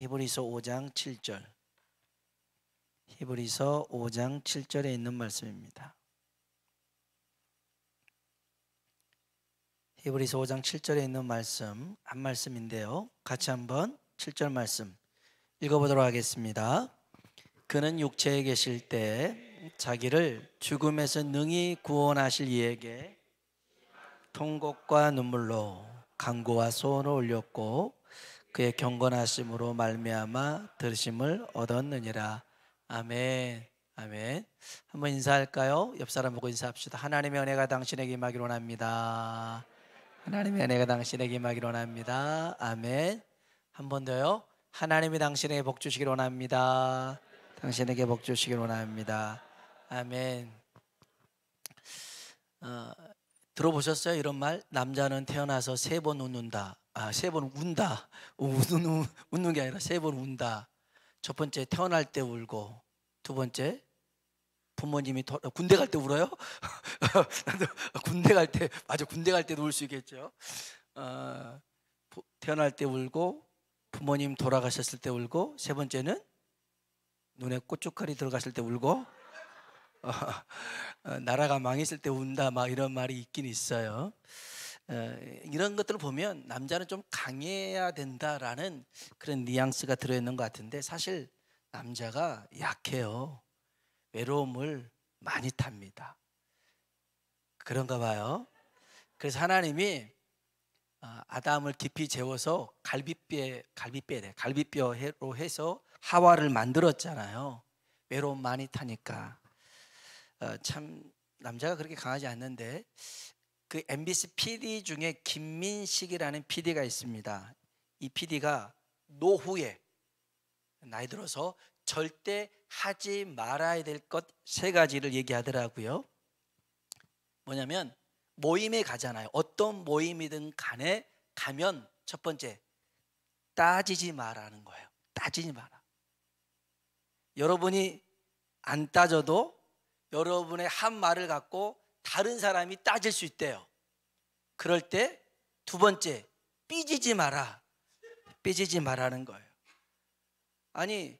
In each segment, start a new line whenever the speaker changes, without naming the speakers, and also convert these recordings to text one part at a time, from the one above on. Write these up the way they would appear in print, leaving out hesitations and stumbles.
히브리서 5장 7절. 히브리서 5장 7절에 있는 말씀입니다. 히브리서 5장 7절에 있는 말씀, 한 말씀인데요, 같이 한번 7절 말씀 읽어보도록 하겠습니다. 그는 육체에 계실 때 자기를 죽음에서 능히 구원하실 이에게 통곡과 눈물로 간구와 소원을 올렸고 그의 경건하심으로 말미암아 들으심을 얻었느니라. 아멘. 아멘. 한번 인사할까요? 옆 사람 보고 인사합시다. 하나님의 은혜가 당신에게 임하기를 원합니다. 하나님의 은혜가 당신에게 임하기를 원합니다. 아멘. 한 번 더요. 하나님이 당신에게 복 주시기를 원합니다. 당신에게 복 주시기를 원합니다. 아멘. 들어보셨어요? 이런 말? 남자는 태어나서 3번 웃는다. 3번 운다. 웃는 게 아니라 3번 운다. 첫 번째 태어날 때 울고, 두 번째 부모님이 군대 갈 때 울어요? 군대 갈 때, 맞아, 군대 갈 때도 울 수 있겠죠. 태어날 때 울고, 부모님 돌아가셨을 때 울고, 세 번째는 눈에 고춧가루 들어갔을 때 울고, 나라가 망했을 때 운다, 막 이런 말이 있긴 있어요. 이런 것들을 보면 남자는 좀 강해야 된다라는 그런 뉘앙스가 들어있는 것 같은데, 사실 남자가 약해요. 외로움을 많이 탑니다. 그런가 봐요. 그래서 하나님이 아담을 깊이 재워서 갈비뼈로 해서 하와를 만들었잖아요. 외로움 많이 타니까. 참 남자가 그렇게 강하지 않는데, 그 MBC PD 중에 김민식이라는 PD가 있습니다. 이 PD가 노후에 나이 들어서 절대 하지 말아야 될 것 3가지를 얘기하더라고요. 뭐냐면, 모임에 가잖아요. 어떤 모임이든 간에 가면 첫 번째, 따지지 마라는 거예요. 따지지 마라. 여러분이 안 따져도 여러분의 한 말을 갖고 다른 사람이 따질 수 있대요. 그럴 때 두 번째, 삐지지 마라. 삐지지 마라는 거예요. 아니,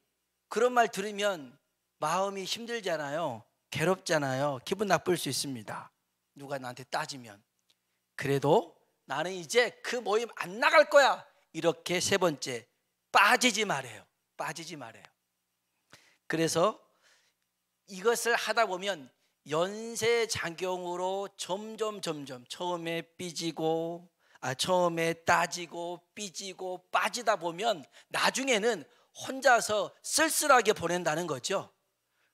그런 말 들으면 마음이 힘들잖아요. 괴롭잖아요. 기분 나쁠 수 있습니다. 누가 나한테 따지면. 그래도 나는 이제 그 모임 안 나갈 거야. 이렇게 세 번째, 빠지지 말아요. 빠지지 말아요. 그래서 이것을 하다 보면 연쇄작용으로 점점 처음에 삐지고, 처음에 따지고 삐지고 빠지다 보면 나중에는 혼자서 쓸쓸하게 보낸다는 거죠.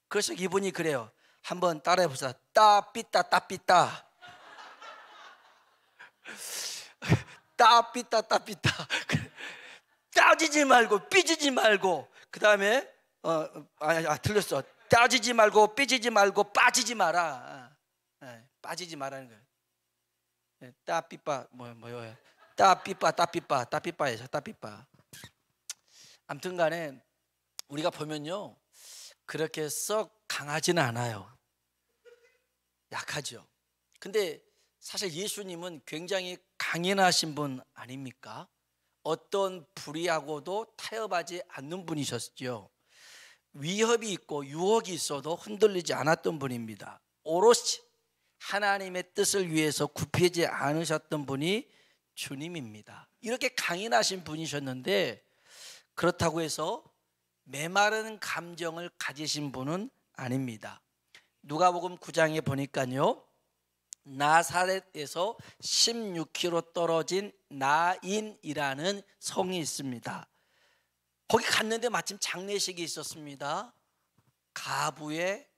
그래서 이분이 그래요. 한번 따라해 보세요. 따삐따 따삐따 따삐따 따삐따. 따지지 말고 삐지지 말고, 그 다음에 틀렸어. 따지지 말고 삐지지 말고 빠지지 마라. 빠지지 말라는 거예요. 따삐빠 뭐요? 따삐빠에서 따삐빠. 아무튼 간에 우리가 보면요, 그렇게 썩 강하지는 않아요. 약하죠. 근데 사실 예수님은 굉장히 강인하신 분 아닙니까? 어떤 불의하고도 타협하지 않는 분이셨죠. 위협이 있고 유혹이 있어도 흔들리지 않았던 분입니다. 오롯이 하나님의 뜻을 위해서 굽히지 않으셨던 분이 주님입니다. 이렇게 강인하신 분이셨는데, 그렇다고 해서 메마른 감정을 가지신 분은 아닙니다. 누가복음 9장에 보니까요, 나사렛에서 16km 떨어진 나인이라는 성이 있습니다. 거기 갔는데 마침 장례식이 있었습니다. 가부의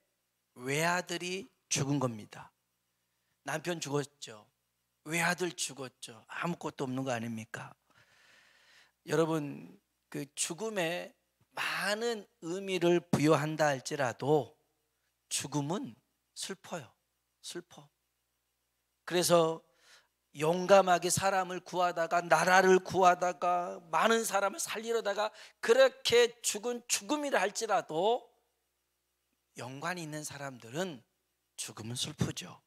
외아들이 죽은 겁니다. 남편 죽었죠. 외아들 죽었죠. 아무것도 없는 거 아닙니까? 여러분, 그 죽음에 많은 의미를 부여한다 할지라도 죽음은 슬퍼요. 슬퍼. 그래서 용감하게 사람을 구하다가, 나라를 구하다가, 많은 사람을 살리려다가 그렇게 죽은 죽음이라 할지라도 연관이 있는 사람들은 죽음은 슬프죠.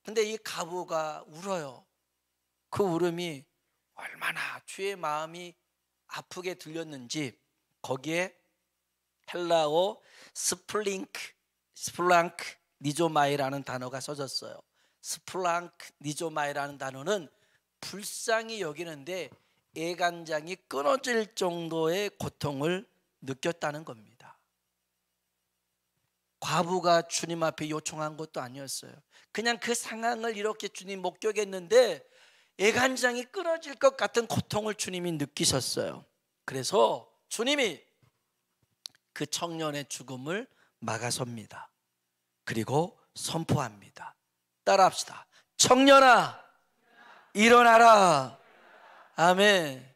근데 이 가부가 울어요. 그 울음이 얼마나 주의 마음이 아프게 들렸는지 거기에 헬라어 스플랑크 니조마이라는 단어가 써졌어요. 스플랑크 니조마이라는 단어는 불쌍히 여기는데 애간장이 끊어질 정도의 고통을 느꼈다는 겁니다. 과부가 주님 앞에 요청한 것도 아니었어요. 그냥 그 상황을 이렇게 주님 목격했는데 애간장이 끊어질 것 같은 고통을 주님이 느끼셨어요. 그래서 주님이 그 청년의 죽음을 막아섭니다. 그리고 선포합니다. 따라합시다. 청년아 일어나라. 아멘.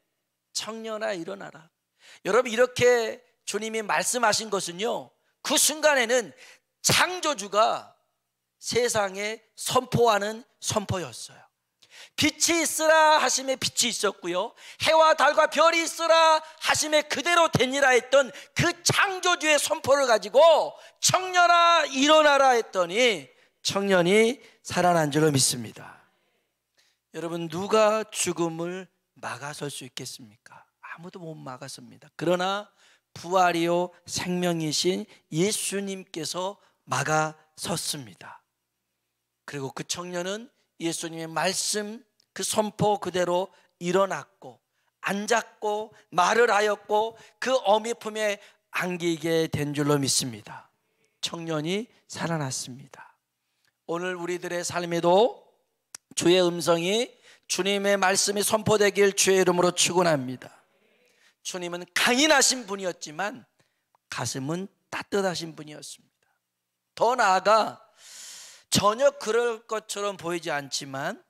청년아 일어나라. 여러분, 이렇게 주님이 말씀하신 것은요, 그 순간에는 창조주가 세상에 선포하는 선포였어요. 빛이 있으라 하심에 빛이 있었고요, 해와 달과 별이 있으라 하심에 그대로 되니라 했던 그 창조주의 선포를 가지고 청년아 일어나라 했더니 청년이 살아난 줄로 믿습니다. 여러분, 누가 죽음을 막아설 수 있겠습니까? 아무도 못 막았습니다. 그러나 부활이요 생명이신 예수님께서 막아섰습니다. 그리고 그 청년은 예수님의 말씀 그 선포 그대로 일어났고 앉았고 말을 하였고 그 어미 품에 안기게 된 줄로 믿습니다. 청년이 살아났습니다. 오늘 우리들의 삶에도 주의 음성이, 주님의 말씀이 선포되길 주의 이름으로 축원합니다. 주님은 강인하신 분이었지만 가슴은 따뜻하신 분이었습니다. 더 나아가 전혀 그럴 것처럼 보이지 않지만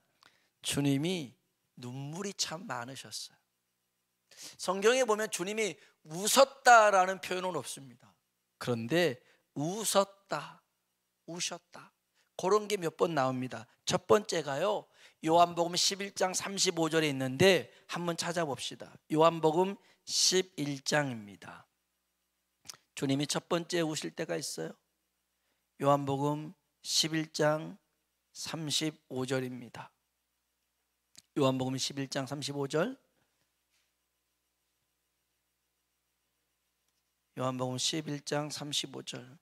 주님이 눈물이 참 많으셨어요. 성경에 보면 주님이 웃었다라는 표현은 없습니다. 그런데 웃었다, 우셨다, 그런 게 몇 번 나옵니다. 첫 번째가요, 요한복음 11장 35절에 있는데 한번 찾아봅시다. 요한복음 11장입니다. 주님이 첫 번째 우실 때가 있어요. 요한복음 11장 35절입니다. 요한복음 11장 35절. 요한복음 11장 35절.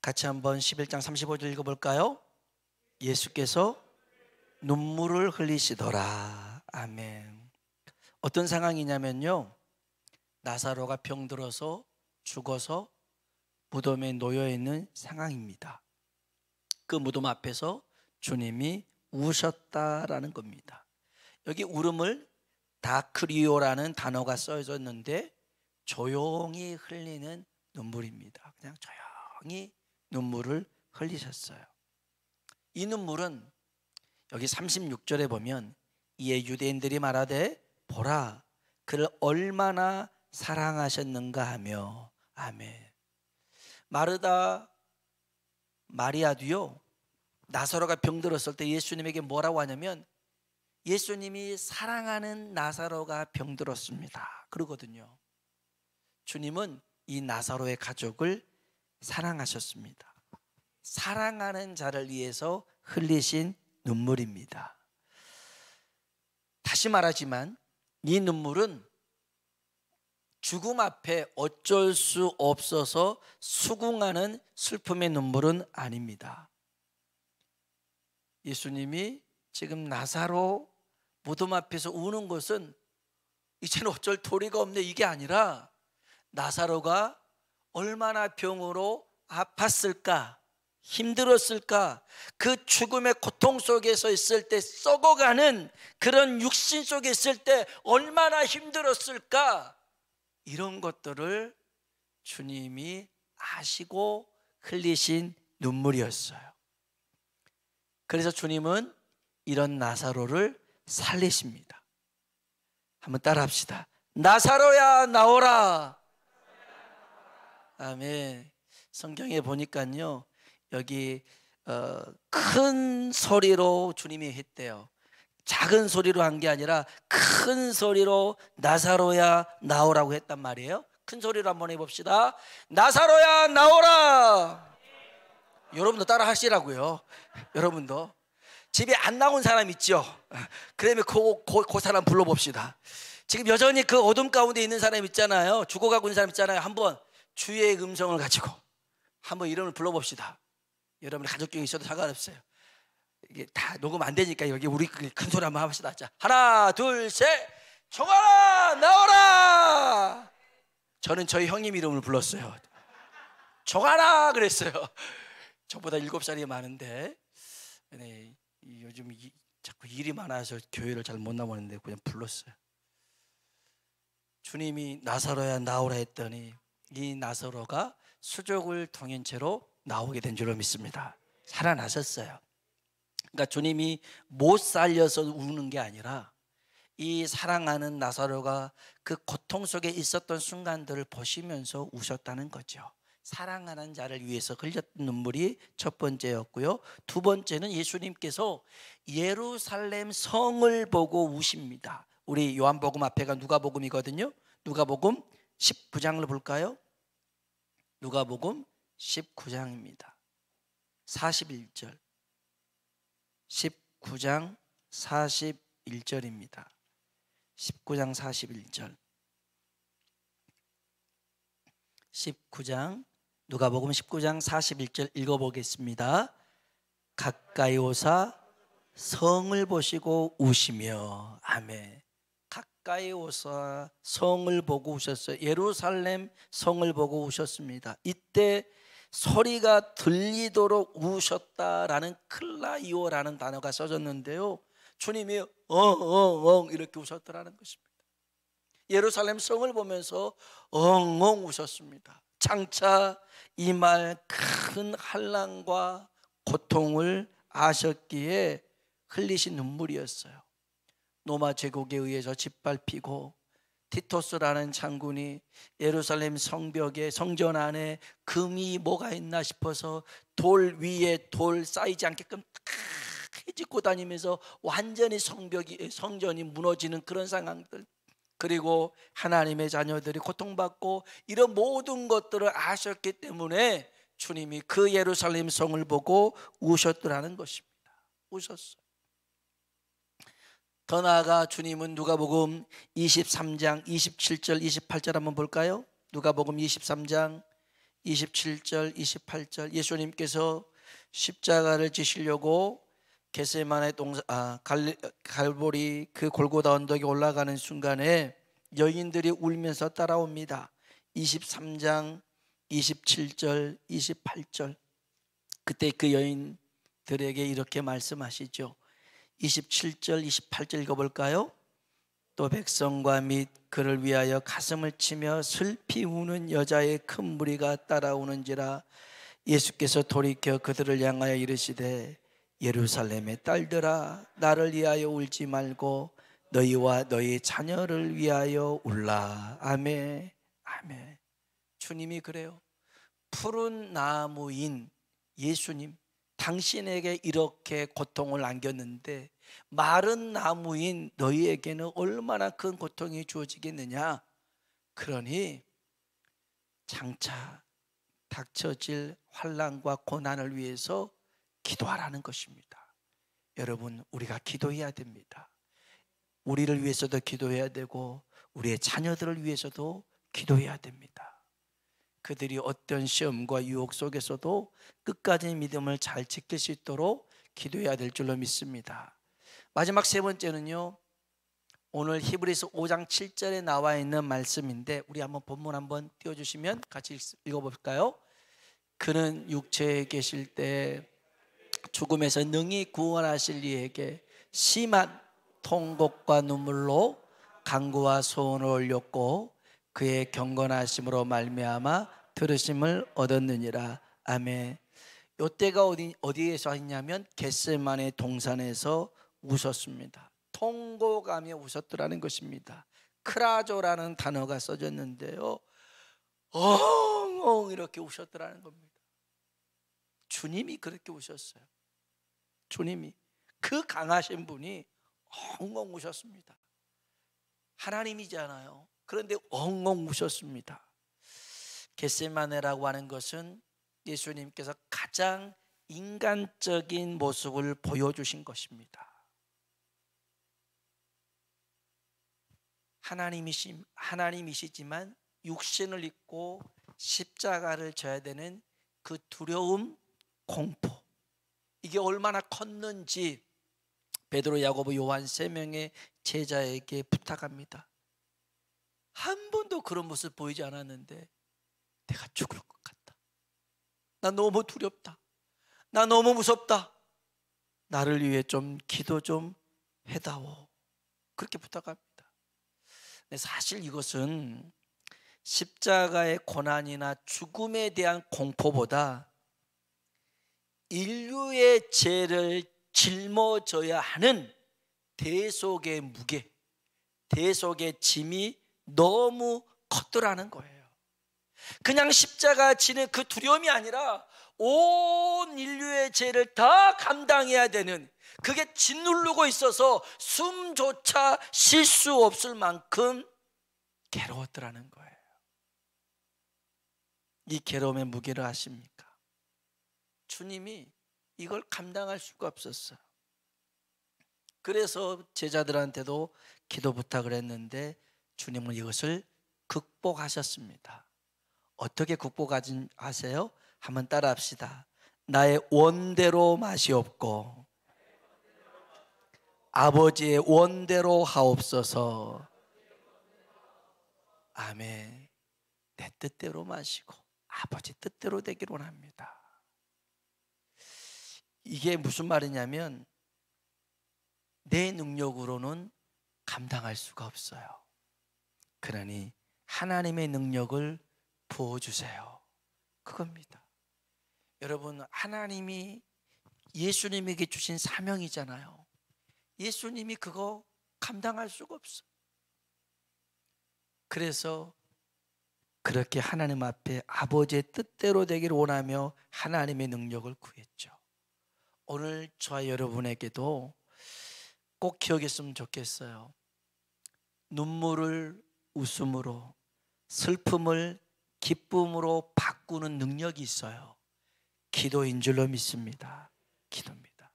같이 한번 11장 35절 읽어볼까요? 예수께서 눈물을 흘리시더라. 아멘. 어떤 상황이냐면요, 나사로가 병들어서 죽어서 무덤에 놓여 있는 상황입니다. 그 무덤 앞에서 주님이 우셨다라는 겁니다. 여기 울음을 다크리오라는 단어가 써졌는데 조용히 흘리는 눈물입니다. 그냥 조용히 눈물을 흘리셨어요. 이 눈물은 여기 36절에 보면 이에 유대인들이 말하되 보라 그를 얼마나 사랑하셨는가 하며. 아멘. 마르다 마리아도요, 나사로가 병들었을 때 예수님에게 뭐라고 하냐면 예수님이 사랑하는 나사로가 병들었습니다 그러거든요. 주님은 이 나사로의 가족을 사랑하셨습니다. 사랑하는 자를 위해서 흘리신 눈물입니다. 다시 말하지만 이 눈물은 죽음 앞에 어쩔 수 없어서 수긍하는 슬픔의 눈물은 아닙니다. 예수님이 지금 나사로 무덤 앞에서 우는 것은 이제는 어쩔 도리가 없네 이게 아니라 나사로가 얼마나 병으로 아팠을까, 힘들었을까, 그 죽음의 고통 속에서 있을 때, 썩어가는 그런 육신 속에 있을 때 얼마나 힘들었을까, 이런 것들을 주님이 아시고 흘리신 눈물이었어요. 그래서 주님은 이런 나사로를 살리십니다. 한번 따라합시다. 나사로야 나오라. 아멘. 성경에 보니까요, 여기 큰 소리로 주님이 했대요. 작은 소리로 한 게 아니라 큰 소리로 나사로야 나오라고 했단 말이에요. 큰 소리로 한번 해봅시다. 나사로야 나오라. 여러분도 따라 하시라고요. 여러분도. 집에 안 나온 사람 있죠? 그러면 그 사람 불러봅시다. 지금 여전히 그 어둠 가운데 있는 사람 있잖아요. 죽어가고 있는 사람 있잖아요. 한번 주의 음성을 가지고 한번 이름을 불러봅시다. 여러분 가족 중에 있어도 상관없어요. 이게 다 녹음 안 되니까 여기 우리 큰 소리 한번 합시다. 자, 하나, 둘, 셋. 정하라, 나와라. 저는 저희 형님 이름을 불렀어요. 정하라 그랬어요. 저보다 7살이 많은데 네, 요즘 자꾸 일이 많아서 교회를 잘 못 나오는데 그냥 불렀어요. 주님이 나사로야 나오라 했더니 이 나사로가 수족을 통인 채로 나오게 된 줄로 믿습니다. 살아나셨어요. 그러니까 주님이 못 살려서 우는 게 아니라 이 사랑하는 나사로가 그 고통 속에 있었던 순간들을 보시면서 우셨다는 거죠. 사랑하는 자를 위해서 흘렸던 눈물이 첫 번째였고요. 두 번째는 예수님께서 예루살렘 성을 보고 우십니다. 우리 요한복음 앞에가 누가복음이거든요. 누가복음 19장을 볼까요? 누가복음 19장입니다. 41절. 19장 41절입니다. 19장 41절. 19장 누가복음 19장 41절 읽어보겠습니다. 가까이 오사 성을 보시고 우시며. 아멘. 가까이 오사 성을 보고 우셨어요. 예루살렘 성을 보고 우셨습니다. 이때 소리가 들리도록 우셨다라는 클라이오라는 단어가 써졌는데요, 주님이 엉엉엉 이렇게 우셨더라는 것입니다. 예루살렘 성을 보면서 엉엉 우셨습니다. 장차 이 말 큰 환난과 고통을 아셨기에 흘리신 눈물이었어요. 로마 제국에 의해서 짓밟히고 티토스라는 장군이 예루살렘 성벽에 성전 안에 금이 뭐가 있나 싶어서 돌 위에 돌 쌓이지 않게끔 헤집고 다니면서 완전히 성전이 무너지는 그런 상황들, 그리고 하나님의 자녀들이 고통받고 이런 모든 것들을 아셨기 때문에 주님이 그 예루살렘 성을 보고 우셨더라는 것입니다. 우셨어요. 더 나아가 주님은 누가복음 23장 27절 28절 한번 볼까요? 누가복음 23장 27절 28절. 예수님께서 십자가를 지시려고 겟세마네 갈보리 그 골고다 언덕에 올라가는 순간에 여인들이 울면서 따라옵니다. 23장 27절 28절. 그때 그 여인들에게 이렇게 말씀하시죠. 27절 28절 읽어볼까요? 또 백성과 및 그를 위하여 가슴을 치며 슬피 우는 여자의 큰 무리가 따라오는지라. 예수께서 돌이켜 그들을 향하여 이르시되 예루살렘의 딸들아, 나를 위하여 울지 말고 너희와 너희 자녀를 위하여 울라. 아멘. 아멘. 주님이 그래요. 푸른 나무인 예수님, 당신에게 이렇게 고통을 안겼는데 마른 나무인 너희에게는 얼마나 큰 고통이 주어지겠느냐. 그러니 장차 닥쳐질 환난과 고난을 위해서 기도하라는 것입니다. 여러분, 우리가 기도해야 됩니다. 우리를 위해서도 기도해야 되고 우리의 자녀들을 위해서도 기도해야 됩니다. 그들이 어떤 시험과 유혹 속에서도 끝까지 믿음을 잘 지킬 수 있도록 기도해야 될 줄로 믿습니다. 마지막 세 번째는요, 오늘 히브리서 5장 7절에 나와 있는 말씀인데 우리 한번 본문 한번 띄워주시면 같이 읽어볼까요? 그는 육체에 계실 때 죽음에서 능히 구원하실 이에게 심한 통곡과 눈물로 간구와 소원을 올렸고 그의 경건하심으로 말미암아 들으심을 얻었느니라. 아멘. 이때가 어디에서 했냐면 겟세마네 동산에서 우셨습니다. 통곡하며 우셨더라는 것입니다. 크라조라는 단어가 써졌는데요, 엉엉 이렇게 우셨더라는 겁니다. 주님이 그렇게 우셨어요. 주님이, 그 강하신 분이 엉엉 우셨습니다. 하나님이잖아요. 그런데 엉엉 우셨습니다. 겟세마네라고 하는 것은 예수님께서 가장 인간적인 모습을 보여주신 것입니다. 하나님이시지만 육신을 입고 십자가를 져야 되는 그 두려움, 공포, 이게 얼마나 컸는지 베드로, 야고보, 요한 세 명의 제자에게 부탁합니다. 한 번도 그런 모습 보이지 않았는데 내가 죽을 것 같다. 나 너무 두렵다. 나 너무 무섭다. 나를 위해 좀 기도 좀 해다오. 그렇게 부탁합니다. 근데 사실 이것은 십자가의 고난이나 죽음에 대한 공포보다 인류의 죄를 짊어져야 하는 대속의 무게, 대속의 짐이 너무 컸더라는 거예요. 그냥 십자가 지는 그 두려움이 아니라 온 인류의 죄를 다 감당해야 되는, 그게 짓누르고 있어서 숨조차 쉴 수 없을 만큼 괴로웠더라는 거예요. 이 괴로움의 무게를 아십니까? 주님이 이걸 감당할 수가 없었어요. 그래서 제자들한테도 기도 부탁을 했는데 주님은 이것을 극복하셨습니다. 어떻게 극복하세요? 한번 따라 합시다. 나의 원대로 마시옵고 아버지의 원대로 하옵소서. 아멘. 내 뜻대로 마시고 아버지 뜻대로 되기를 원합니다. 이게 무슨 말이냐면 내 능력으로는 감당할 수가 없어요. 그러니 하나님의 능력을 부어주세요. 그겁니다. 여러분, 하나님이 예수님에게 주신 사명이잖아요. 예수님이 그거 감당할 수가 없어요. 그래서 그렇게 하나님 앞에 아버지의 뜻대로 되기를 원하며 하나님의 능력을 구했죠. 오늘 저와 여러분에게도 꼭 기억했으면 좋겠어요. 눈물을 웃음으로, 슬픔을 기쁨으로 바꾸는 능력이 있어요. 기도인 줄로 믿습니다. 기도입니다.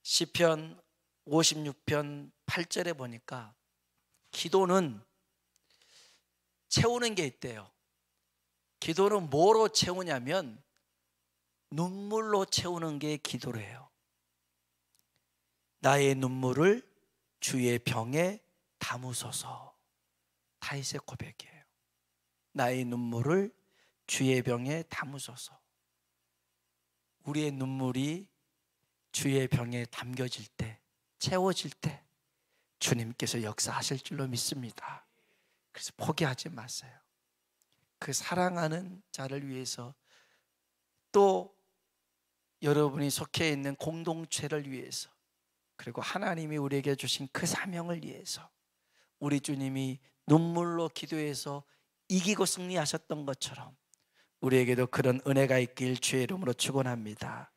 시편 56편 8절에 보니까 기도는 채우는 게 있대요. 기도는 뭐로 채우냐면 눈물로 채우는 게 기도래요. 나의 눈물을 주의 병에 담으소서. 다윗의 고백이에요. 나의 눈물을 주의 병에 담으소서. 우리의 눈물이 주의 병에 담겨질 때, 채워질 때 주님께서 역사하실 줄로 믿습니다. 그래서 포기하지 마세요. 그 사랑하는 자를 위해서, 또 여러분이 속해 있는 공동체를 위해서, 그리고 하나님이 우리에게 주신 그 사명을 위해서 우리 주님이 눈물로 기도해서 이기고 승리하셨던 것처럼 우리에게도 그런 은혜가 있길 주의 이름으로 축원합니다.